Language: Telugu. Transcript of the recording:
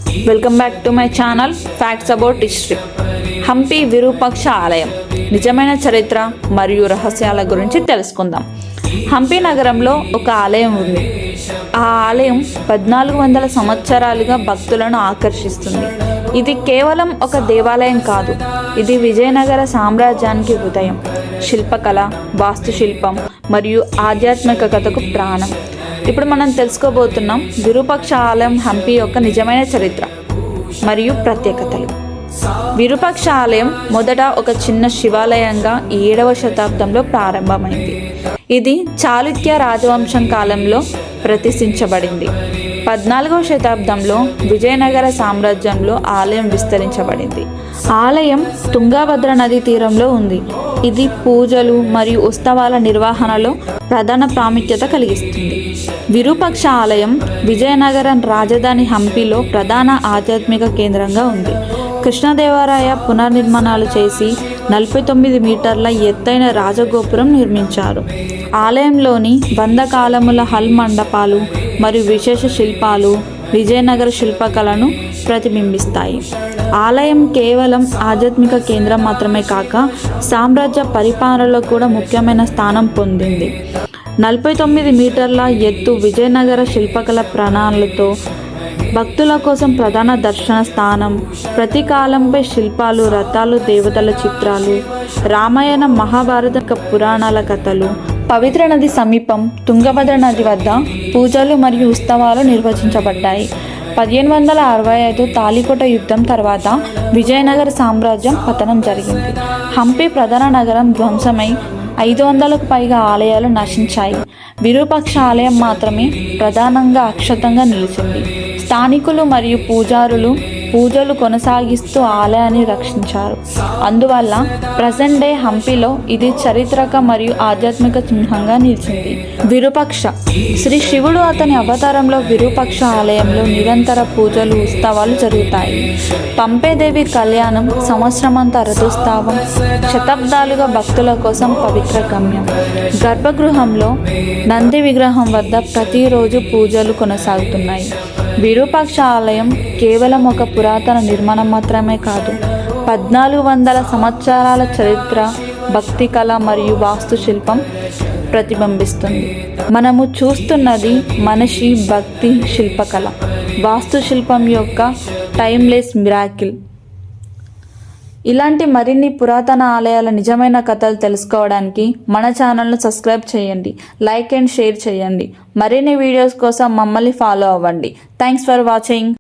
Welcome back to my channel facts about history. Hampi Virupaksha ఆలయం నిజమైన చరిత్ర మరియు రహస్యాల గురించి తెలుసుకుందాం. హంపి నగరంలో ఒక ఆలయం ఉంది. ఆ ఆలయం 1400 సంవత్సరాలుగా భక్తులను ఆకర్షిస్తుంది. ఇది కేవలం ఒక దేవాలయం కాదు, ఇది విజయనగర సామ్రాజ్యానికి హృదయం. శిల్పకళ, వాస్తుశిల్పం మరియు ఆధ్యాత్మికతకు ప్రాణం. ఇప్పుడు మనం తెలుసుకోబోతున్నాం విరూపాక్ష ఆలయం హంపి యొక్క నిజమైన చరిత్ర మరియు ప్రత్యేకతలు. విరూపాక్ష ఆలయం మొదట ఒక చిన్న శివాలయంగా 7వ శతాబ్దంలో ప్రారంభమైంది. ఇది చాళుక్య రాజవంశం కాలంలో ప్రతిష్ఠించబడింది. 14వ శతాబ్దంలో విజయనగర సామ్రాజ్యంలో ఆలయం విస్తరించబడింది. ఆలయం తుంగభద్ర నది తీరంలో ఉంది. ఇది పూజలు మరియు ఉత్సవాల నిర్వహణలో ప్రధాన ప్రాముఖ్యత కలిగిస్తుంది. విరూపాక్ష ఆలయం విజయనగరం రాజధాని హంపిలో ప్రధాన ఆధ్యాత్మిక కేంద్రంగా ఉంది. కృష్ణదేవరాయ పునర్నిర్మాణాలు చేసి 49 మీటర్ల ఎత్తైన రాజగోపురం నిర్మించారు. ఆలయంలోని 100 కాలముల హల్ మండపాలు మరియు విశేష శిల్పాలు విజయనగర శిల్పకళను ప్రతిబింబిస్తాయి. ఆలయం కేవలం ఆధ్యాత్మిక కేంద్రం మాత్రమే కాక సామ్రాజ్య పరిపాలనలో కూడా ముఖ్యమైన స్థానం పొందింది. 49 మీటర్ల ఎత్తు విజయనగర శిల్పకళ ప్రణాళికతో భక్తుల కోసం ప్రధాన దర్శన స్థానం. ప్రతి కాలంపై శిల్పాలు, రథాలు, దేవతల చిత్రాలు, రామాయణ మహాభారత పురాణాల కథలు. పవిత్ర నది సమీపం తుంగభద్ర నది వద్ద పూజలు మరియు ఉత్సవాలు నిర్వహించబడ్డాయి. 1565 తాళికోట యుద్ధం తర్వాత విజయనగర సామ్రాజ్యం పతనం జరిగింది. హంపి ప్రధాన నగరం ధ్వంసమై 500కు పైగా ఆలయాలు నశించాయి. విరూపాక్ష ఆలయం మాత్రమే ప్రధానంగా అక్షతంగా నిలిచింది. స్థానికులు మరియు పూజారులు పూజలు కొనసాగిస్తూ ఆలయాన్ని రక్షించారు. అందువల్ల ప్రజెంట్ డే హంపిలో ఇది చారిత్రక మరియు ఆధ్యాత్మిక చిహ్నంగా నిలిచింది. విరూపాక్ష శ్రీ శివుడు అతని అవతారంలో విరూపాక్ష ఆలయంలో నిరంతర పూజలు, ఉత్సవాలు జరుగుతాయి. పంపేదేవి కళ్యాణం, సంవత్సరమంతా రథోత్సవం, శతాబ్దాలుగా భక్తుల కోసం పవిత్ర గమ్యం. గర్భగృహంలో నంది విగ్రహం వద్ద ప్రతిరోజు పూజలు కొనసాగుతున్నాయి. విరూపాక్ష ఆలయం కేవలం ఒక పురాతన నిర్మాణం మాత్రమే కాదు, 1400 సంవత్సరాల చరిత్ర, భక్తి కళ మరియు వాస్తుశిల్పం ప్రతిబింబిస్తుంది. మనము చూస్తున్నది మనిషి, భక్తి, శిల్పకళ, వాస్తుశిల్పం యొక్క టైమ్లెస్ మిరాకిల్. ఇలాంటి మరిన్ని పురాతన ఆలయాల నిజమైన కథలు తెలుసుకోవడానికి మన ఛానల్ను సబ్స్క్రైబ్ చేయండి, లైక్ అండ్ షేర్ చేయండి. మరిన్ని వీడియోస్ కోసం మమ్మల్ని ఫాలో అవ్వండి. Thanks for watching.